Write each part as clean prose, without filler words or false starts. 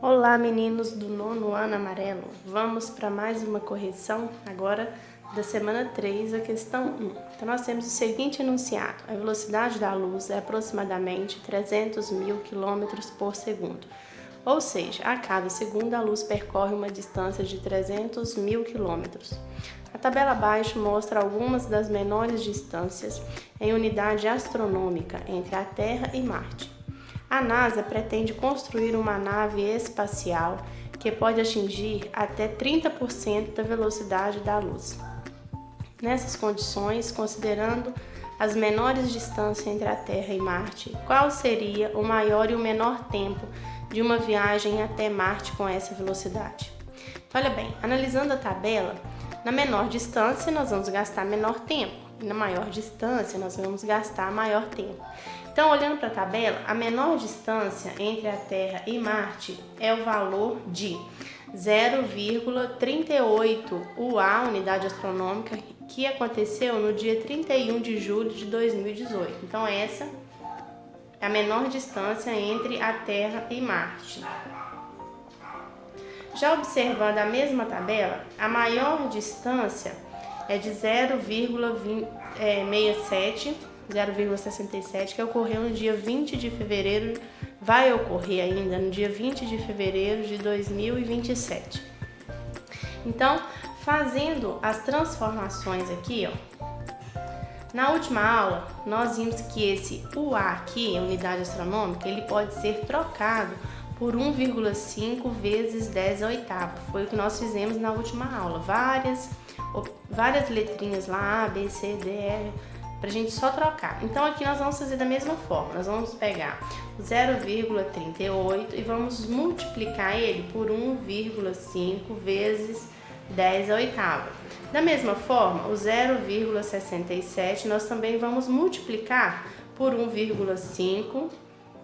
Olá, meninos do nono ano amarelo. Vamos para mais uma correção agora da semana 3, a questão 1. Então, nós temos o seguinte enunciado. A velocidade da luz é aproximadamente 300 mil quilômetros por segundo. Ou seja, a cada segundo a luz percorre uma distância de 300 mil quilômetros. A tabela abaixo mostra algumas das menores distâncias em unidade astronômica entre a Terra e Marte. A NASA pretende construir uma nave espacial que pode atingir até 30% da velocidade da luz. Nessas condições, considerando as menores distâncias entre a Terra e Marte, qual seria o maior e o menor tempo de uma viagem até Marte com essa velocidade? Então, olha bem, analisando a tabela, na menor distância nós vamos gastar menor tempo, e na maior distância nós vamos gastar maior tempo. Então, olhando para a tabela, a menor distância entre a Terra e Marte é o valor de 0,38 UA, unidade astronômica, que aconteceu no dia 31 de julho de 2018. Então, essa é a menor distância entre a Terra e Marte. Já observando a mesma tabela, a maior distância é de 0,67, que ocorreu no dia 20 de fevereiro, vai ocorrer ainda no dia 20 de fevereiro de 2027. Então, fazendo as transformações aqui, na última aula, nós vimos que esse UA aqui, unidade astronômica, ele pode ser trocado por 1,5 vezes 10 à oitava. Foi o que nós fizemos na última aula. Várias letrinhas lá, A, B, C, D, E, pra gente só trocar. Então, aqui nós vamos fazer da mesma forma. Nós vamos pegar o 0,38 e vamos multiplicar ele por 1,5 vezes 10 à oitava. Da mesma forma, o 0,67 nós também vamos multiplicar por 1,5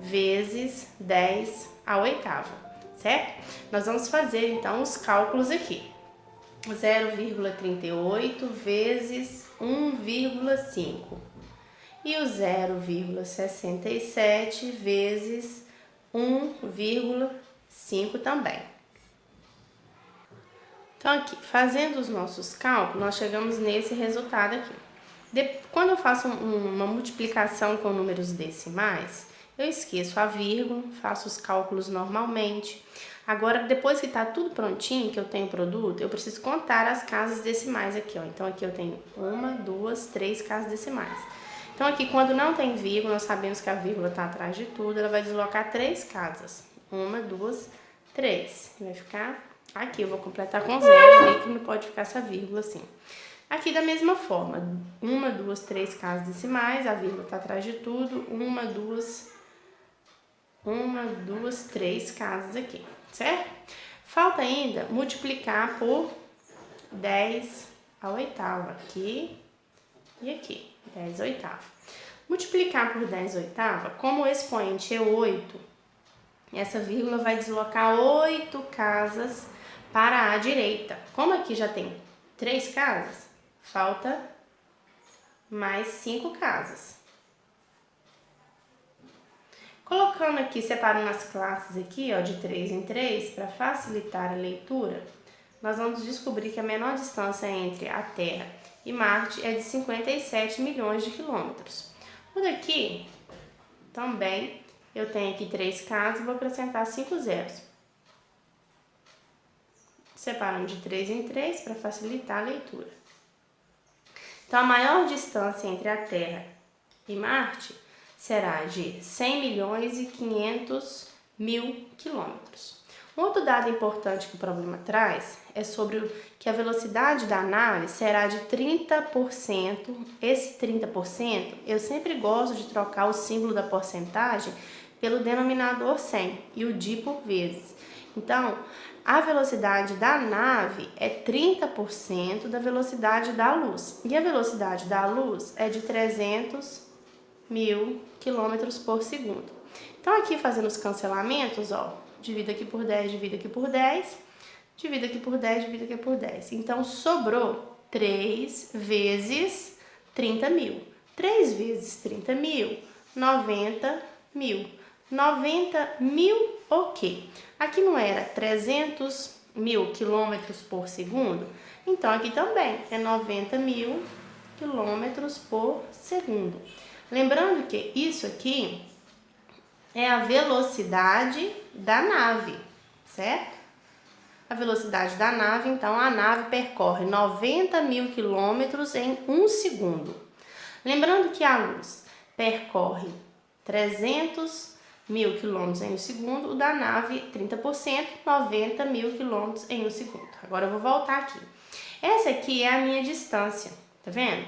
vezes 10 à oitava, certo? Nós vamos fazer então os cálculos aqui. 0,38 vezes 1,5 e o 0,67 vezes 1,5 também. Então, aqui, fazendo os nossos cálculos, nós chegamos nesse resultado aqui. Quando eu faço uma multiplicação com números decimais, eu esqueço a vírgula, faço os cálculos normalmente. Agora, depois que está tudo prontinho, que eu tenho o produto, eu preciso contar as casas decimais aqui, ó. Então, aqui eu tenho 1, 2, 3 casas decimais. Então, aqui, quando não tem vírgula, nós sabemos que a vírgula está atrás de tudo, ela vai deslocar 3 casas. 1, 2, 3. Vai ficar aqui, eu vou completar com 0, que não pode ficar essa vírgula assim. Aqui da mesma forma, 1, 2, 3 casas decimais, a vírgula está atrás de tudo, 1, 2, 3 casas aqui, certo? Falta ainda multiplicar por 10 à oitava, aqui e aqui, 10 à oitava. Multiplicar por 10 à oitava, como o expoente é 8, essa vírgula vai deslocar 8 casas para a direita. Como aqui já tem 3 casas, falta mais 5 casas. Colocando aqui, separando as classes aqui, ó, de 3 em 3, para facilitar a leitura, nós vamos descobrir que a menor distância entre a Terra e Marte é de 57 milhões de quilômetros. Por aqui, também, eu tenho aqui 3 casas, vou acrescentar 5 zeros. Separando de 3 em 3 para facilitar a leitura. Então, a maior distância entre a Terra e Marte será de 100 milhões e 500 mil quilômetros. Um outro dado importante que o problema traz é sobre que a velocidade da nave será de 30%. Esse 30%, eu sempre gosto de trocar o símbolo da porcentagem pelo denominador 100 e o di por vezes. Então, a velocidade da nave é 30% da velocidade da luz. E a velocidade da luz é de 300 mil quilômetros por segundo. Então, aqui fazendo os cancelamentos, ó, divido aqui por 10, divido aqui por 10, divido aqui por 10, divido aqui por 10. Então, sobrou 3 vezes 30 mil. 3 vezes 30 mil, 90 mil. 90 mil o quê? Aqui não era 300 mil quilômetros por segundo? Então, aqui também é 90 mil quilômetros por segundo. Lembrando que isso aqui é a velocidade da nave, certo? A velocidade da nave, então, a nave percorre 90 mil quilômetros em 1 segundo. Lembrando que a luz percorre 300 mil quilômetros em 1 segundo, o da nave 30%, 90 mil quilômetros em 1 segundo. Agora eu vou voltar aqui. Essa aqui é a minha distância, tá vendo?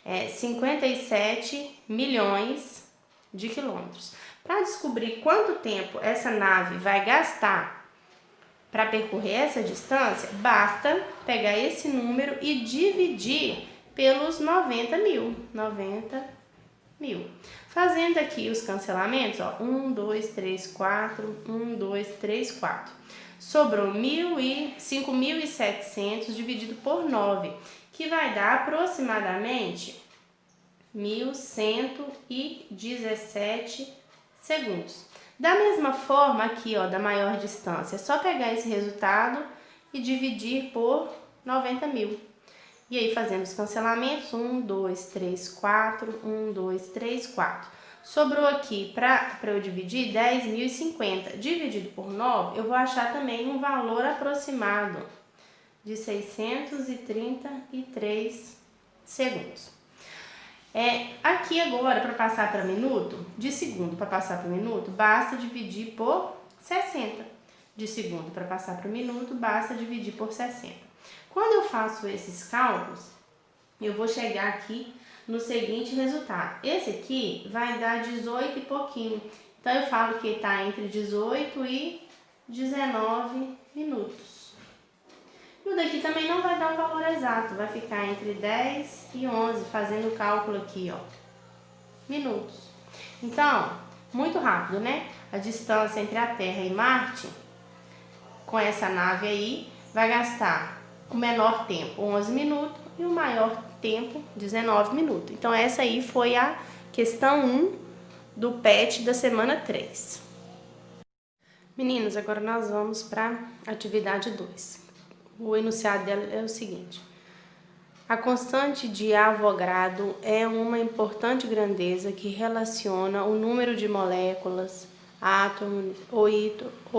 É 57 milhões de quilômetros. Para descobrir quanto tempo essa nave vai gastar para percorrer essa distância, basta pegar esse número e dividir pelos 90 mil. 90 mil. Fazendo aqui os cancelamentos, ó, 1, 2, 3, 4, 1, 2, 3, 4. Sobrou 5.700 dividido por 9, que vai dar aproximadamente 1.117 segundos. Da mesma forma aqui, ó, da maior distância, é só pegar esse resultado e dividir por 90 mil. E aí, fazendo os cancelamentos, 1, 2, 3, 4, 1, 2, 3, 4. Sobrou aqui, para eu dividir, 10.050. Dividido por 9, eu vou achar também um valor aproximado de 633 segundos. Aqui agora, para passar para minuto, de segundo para passar para minuto, basta dividir por 60. De segundo para passar para minuto, basta dividir por 60. Quando eu faço esses cálculos, eu vou chegar aqui no seguinte resultado. Esse aqui vai dar 18 e pouquinho. Então, eu falo que está entre 18 e 19 minutos. E o daqui também não vai dar um valor exato, vai ficar entre 10 e 11, fazendo o cálculo aqui, ó, minutos. Então, muito rápido, né? A distância entre a Terra e Marte, com essa nave aí, vai gastar o menor tempo, 11 minutos, e o maior tempo, 19 minutos. Então, essa aí foi a questão 1 do PET da semana 3. Meninos, agora nós vamos para a atividade 2. O enunciado dela é o seguinte: a constante de Avogadro é uma importante grandeza que relaciona o número de moléculas, átomos ou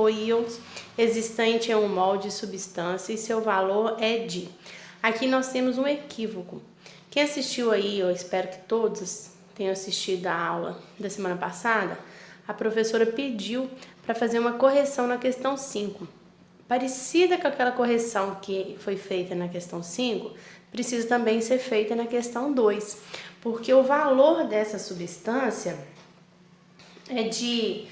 íons existente em um molde de substância e seu valor é de. Aqui nós temos um equívoco. Quem assistiu aí, eu espero que todos tenham assistido a aula da semana passada, a professora pediu para fazer uma correção na questão 5. Parecida com aquela correção que foi feita na questão 5, precisa também ser feita na questão 2, porque o valor dessa substância é de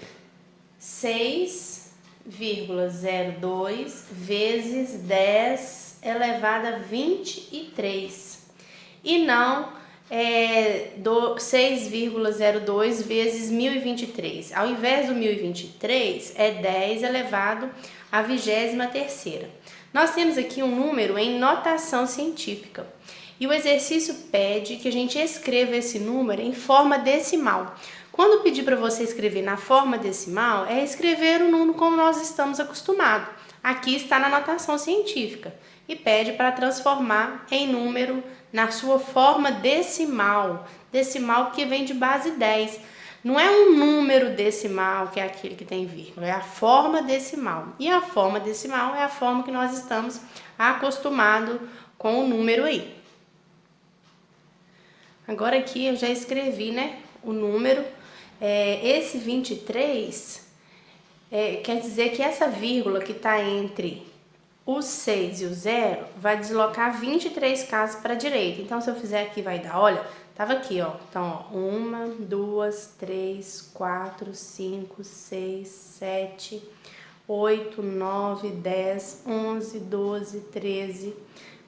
6,02 vezes 10 elevado a 23 e não 6,02 vezes 1023. Ao invés do 1023, é 10 elevado a 23ª. Nós temos aqui um número em notação científica e o exercício pede que a gente escreva esse número em forma decimal. Quando pedir para você escrever na forma decimal, é escrever o número como nós estamos acostumados. Aqui está na notação científica e pede para transformar em número na sua forma decimal. Decimal que vem de base 10. Não é um número decimal, que é aquele que tem vírgula, é a forma decimal. E a forma decimal é a forma que nós estamos acostumados com o número aí. Agora aqui eu já escrevi, né, o número. Esse 23 quer dizer que essa vírgula que está entre o 6 e o 0 vai deslocar 23 casas para a direita. Então, se eu fizer aqui, vai dar, olha, tava aqui, ó. Então, ó, 1, 2, 3, 4, 5, 6, 7, 8, 9, 10, 11, 12, 13,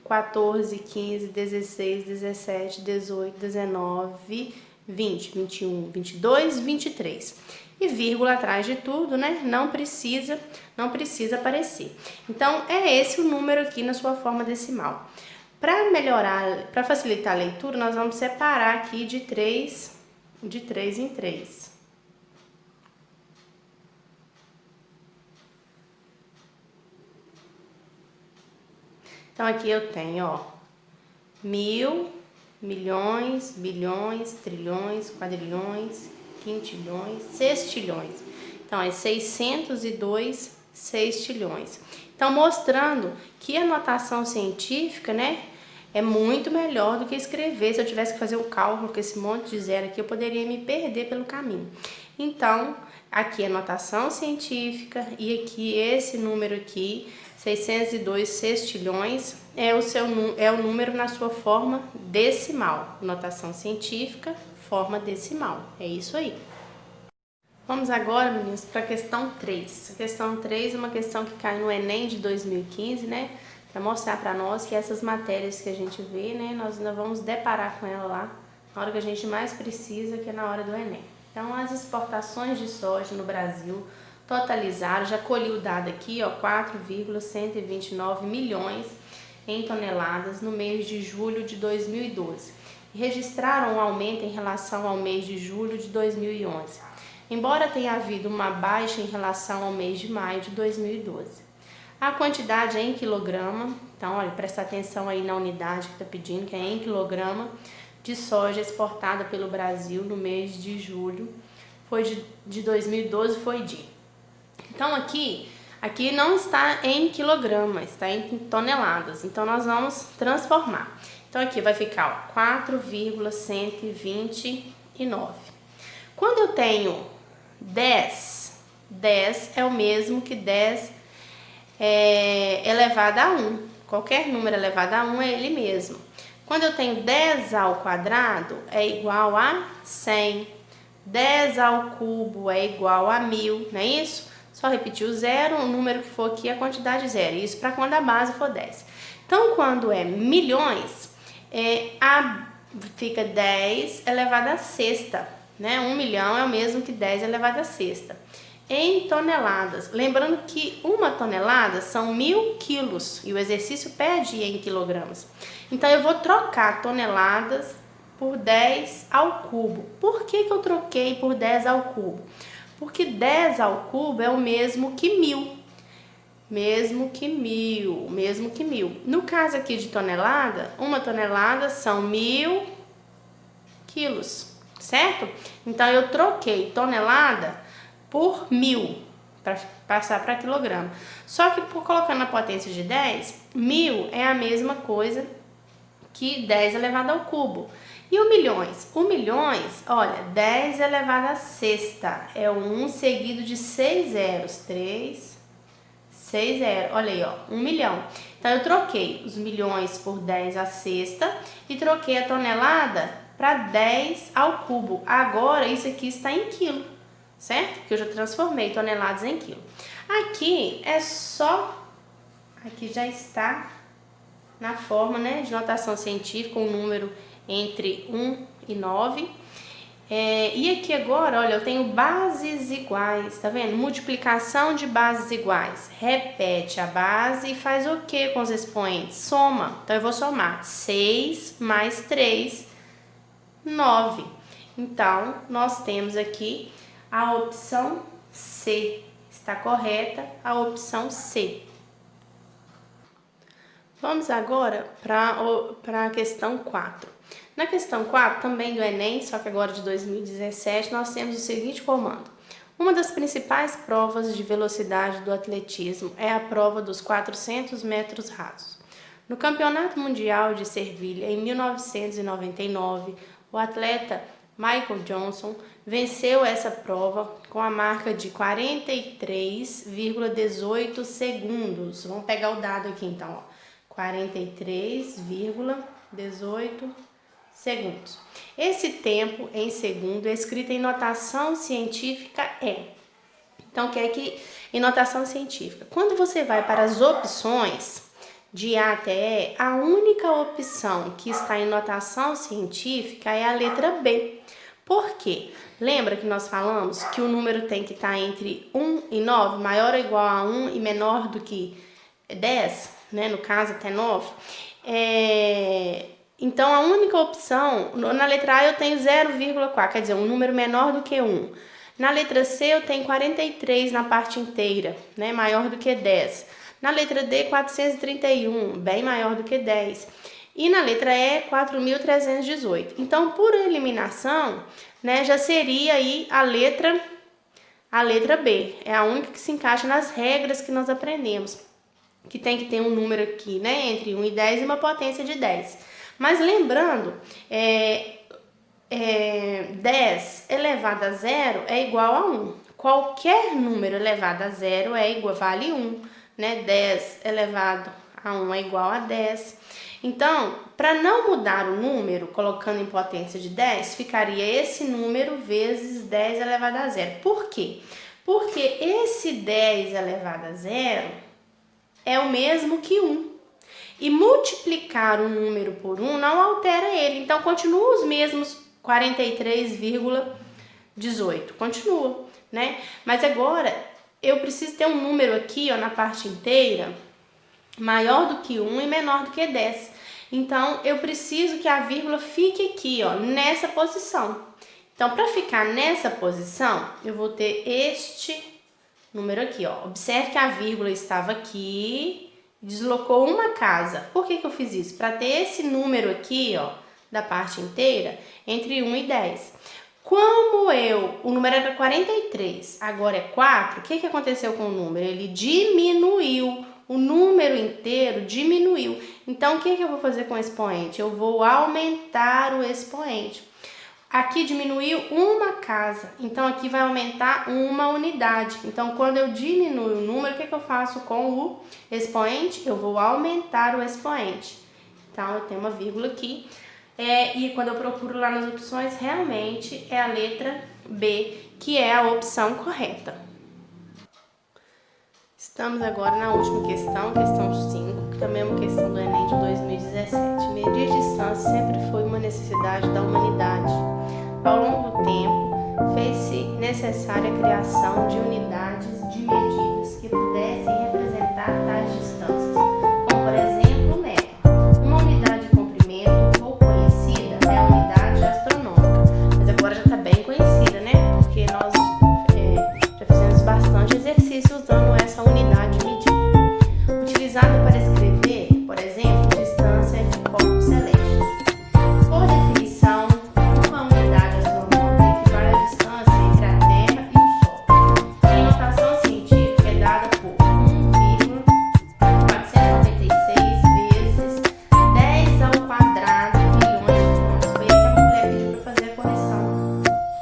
14, 15, 16, 17, 18, 19, 20, 21, 22, 23. E vírgula atrás de tudo, né? Não precisa aparecer. Então, é esse o número aqui na sua forma decimal. Para melhorar, para facilitar a leitura, nós vamos separar aqui de 3 em 3. Então, aqui eu tenho, ó, mil, milhões, bilhões, trilhões, quadrilhões, quintilhões, sextilhões. Então, é 602 sextilhões. Então, mostrando que a notação científica, né, é muito melhor do que escrever. Se eu tivesse que fazer um cálculo com esse monte de zero aqui, eu poderia me perder pelo caminho. Então, aqui é notação científica e aqui esse número aqui, 602 sextilhões, é o número na sua forma decimal. Notação científica, forma decimal. É isso aí. Vamos agora, meninos, para a questão 3. A questão 3 é uma questão que cai no Enem de 2015, né? Para mostrar para nós que essas matérias que a gente vê, né, nós ainda vamos deparar com ela lá na hora que a gente mais precisa, que é na hora do Enem. Então, as exportações de soja no Brasil totalizaram, já colhi o dado aqui, ó, 4,129 milhões em toneladas no mês de julho de 2012. E registraram um aumento em relação ao mês de julho de 2011. Embora tenha havido uma baixa em relação ao mês de maio de 2012. A quantidade é em quilograma, então olha, presta atenção aí na unidade que está pedindo, que é em quilograma, de soja exportada pelo Brasil no mês de julho, foi de 2012, foi de. Então aqui não está em quilograma, está em toneladas, então nós vamos transformar. Então aqui vai ficar 4,129. Quando eu tenho 10 é o mesmo que 10 elevado a 1. Qualquer número elevado a 1 é ele mesmo. Quando eu tenho 10 ao quadrado, é igual a 100. 10 ao cubo é igual a 1000, não é isso? Só repetir o zero, o número que for aqui, a quantidade zero. Isso para quando a base for 10. Então, quando é milhões, fica 10 elevado a sexta. Né? 1 milhão é o mesmo que 10 elevado a sexta. Em toneladas, lembrando que uma tonelada são 1000 quilos e o exercício pede em quilogramas. Então eu vou trocar toneladas por 10 ao cubo. Por que eu troquei por 10 ao cubo? Porque 10 ao cubo é o mesmo que 1000. Mesmo que mil. No caso aqui de tonelada, uma tonelada são 1000 quilos. Certo? Então, eu troquei tonelada por 1000 para passar para quilograma. Só que por colocando na potência de 10, 1000 é a mesma coisa que 10 elevado ao cubo. E o milhões? O milhões, olha, 10 elevado a sexta é 1 seguido de 6 zeros. 3, 6 zeros. Olha aí, ó, 1 milhão. Então, eu troquei os milhões por 10 a sexta e troquei a tonelada para 10 ao cubo. Agora, isso aqui está em quilo, certo? Porque eu já transformei toneladas em quilo. Aqui é só... Aqui já está na forma, né, de notação científica, um número entre 1 e 9. E aqui agora, olha, eu tenho bases iguais, tá vendo? Multiplicação de bases iguais. Repete a base e faz o que com os expoentes? Soma. Então, eu vou somar 6 mais 3, 9. Então, nós temos aqui a opção C. Está correta a opção C. Vamos agora para a questão 4. Na questão 4, também do Enem, só que agora de 2017, nós temos o seguinte comando. Uma das principais provas de velocidade do atletismo é a prova dos 400 metros rasos. No Campeonato Mundial de Servilha, em 1999, o atleta Michael Johnson venceu essa prova com a marca de 43,18 segundos. Vamos pegar o dado aqui então, ó. 43,18 segundos. Esse tempo em segundo é escrito em notação científica Então, quer que em notação científica, quando você vai para as opções de A até E, a única opção que está em notação científica é a letra B. Por quê? Lembra que nós falamos que o número tem que estar entre 1 e 9, maior ou igual a 1 e menor do que 10, né? No caso, até 9. Então, a única opção, na letra A eu tenho 0,4, quer dizer, um número menor do que 1. Na letra C eu tenho 43 na parte inteira, né? Maior do que 10. Na letra D, 431, bem maior do que 10. E na letra E, 4.318. Então, por eliminação, né, já seria aí a letra B. É a única que se encaixa nas regras que nós aprendemos. Que tem que ter um número aqui, né, entre 1 e 10 e uma potência de 10. Mas lembrando, 10 elevado a 0 é igual a 1. Qualquer número elevado a 0 vale 1. Né? 10 elevado a 1 é igual a 10. Então, para não mudar o número, colocando em potência de 10, ficaria esse número vezes 10 elevado a 0. Por quê? Porque esse 10 elevado a 0 é o mesmo que 1. E multiplicar o número por 1 não altera ele. Então, continua os mesmos 43,18. Continua, né? Mas agora, eu preciso ter um número aqui, ó, na parte inteira, maior do que 1 e menor do que 10. Então, eu preciso que a vírgula fique aqui, ó, nessa posição. Então, para ficar nessa posição, eu vou ter este número aqui, ó. Observe que a vírgula estava aqui, deslocou uma casa. Por que eu fiz isso? Para ter esse número aqui, ó, da parte inteira, entre 1 e 10. Como o número era 43, agora é 4, o que aconteceu com o número? Ele diminuiu, o número inteiro diminuiu. Então, o que eu vou fazer com o expoente? Eu vou aumentar o expoente. Aqui diminuiu uma casa, então aqui vai aumentar uma unidade. Então, quando eu diminuo o número, o que eu faço com o expoente? Eu vou aumentar o expoente. Então, eu tenho uma vírgula aqui. E quando eu procuro lá nas opções, realmente é a letra B, que é a opção correta. Estamos agora na última questão, questão 5, que também é uma questão do Enem de 2017. Medir distância sempre foi uma necessidade da humanidade. Ao longo do tempo, fez-se necessária a criação de unidades de medidas que pudessem representar tais distâncias, como, por exemplo, o metro. Uma unidade de comprimento pouco conhecida é a unidade astronômica, mas agora já está bem conhecida, né? Porque nós já fizemos bastante exercício usando essa unidade de medida. Utilizada para escrever, por exemplo, distância de corpos celestes. Por definição, uma unidade astronômica equivale à distância entre a Terra e o Sol. Em notação científica, é dada por 1,496 vezes 10 ao quadrado milhões de quilômetros. Foi aí que a mulher pediu para fazer a correção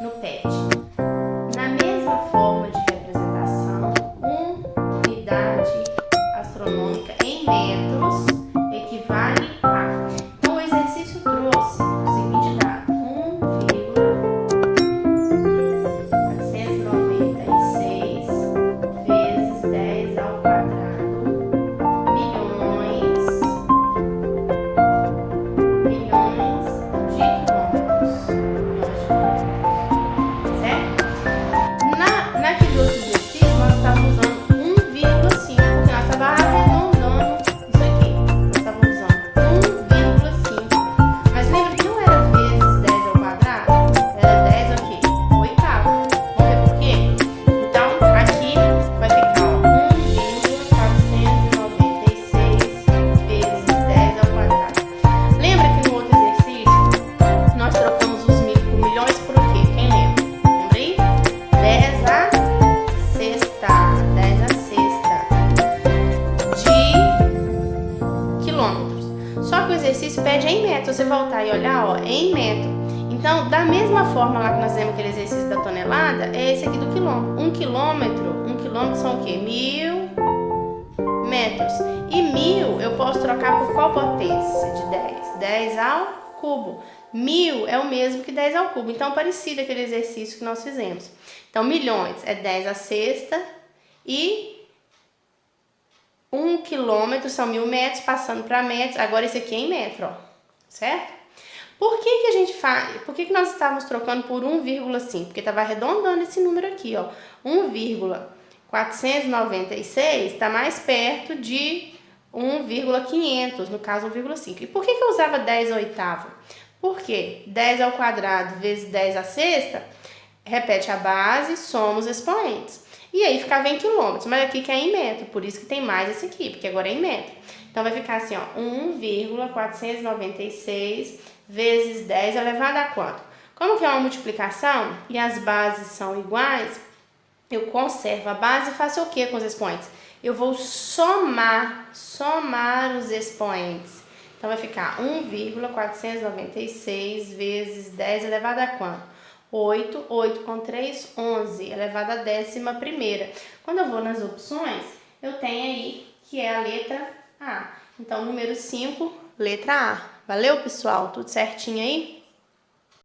no PET. Na mesma forma de representação, unidade astronômica em metros equivale a... Então, o exercício trouxe o seguinte dado: 1,496 vezes 10 ao quadrado milhões de quilômetros. Certo? Naquele outro exercício, nós estávamos usando 1,5, porque nós estávamos arredondando isso aqui. Nós estávamos usando 1,5. Mas lembra que não era vezes 10 ao quadrado? Era 10 ao quê? Oitavo. Vamos ver por quê? Então, aqui vai ficar, ó, 1,496 vezes 10 ao quadrado. Lembra que no outro exercício, nós trocamos os mil por milhões por quê? Quem lembra? Lembra aí? 10 a sexta de quilômetros. Só que o exercício pede em metro. Você voltar e olhar, ó, em metro. Então, da mesma forma lá que nós fizemos aquele exercício da tonelada, é esse aqui do quilômetro. Um quilômetro são o quê? 1000 metros. E 1000 eu posso trocar por qual potência de 10? 10 ao cubo. 1000 é o mesmo que 10 ao cubo. Então, parecido aquele exercício que nós fizemos. Então, milhões é 10 a sexta e 1 quilômetro são 1000 metros, passando para metros. Agora, esse aqui é em metro, ó. Certo? Por que a gente faz? Por que nós estávamos trocando por 1,5? Porque estava arredondando esse número aqui, ó. 1,496 está mais perto de 1,500, no caso 1,5. E por que eu usava 10 ao oitavo? Porque 10 ao quadrado vezes 10 à sexta, repete a base, soma os expoentes. E aí ficava em quilômetros, mas aqui que é em metro, por isso que tem mais esse aqui, porque agora é em metro. Então, vai ficar assim, ó, 1,496 vezes 10 elevado a quanto? Como que é uma multiplicação e as bases são iguais, eu conservo a base e faço o que com os expoentes? Eu vou somar os expoentes. Então, vai ficar 1,496 vezes 10 elevado a quanto? 8, 8 com 3, 11, elevado à 11ª. Quando eu vou nas opções, eu tenho aí que é a letra A. Então, número 5, letra A. Valeu, pessoal? Tudo certinho aí?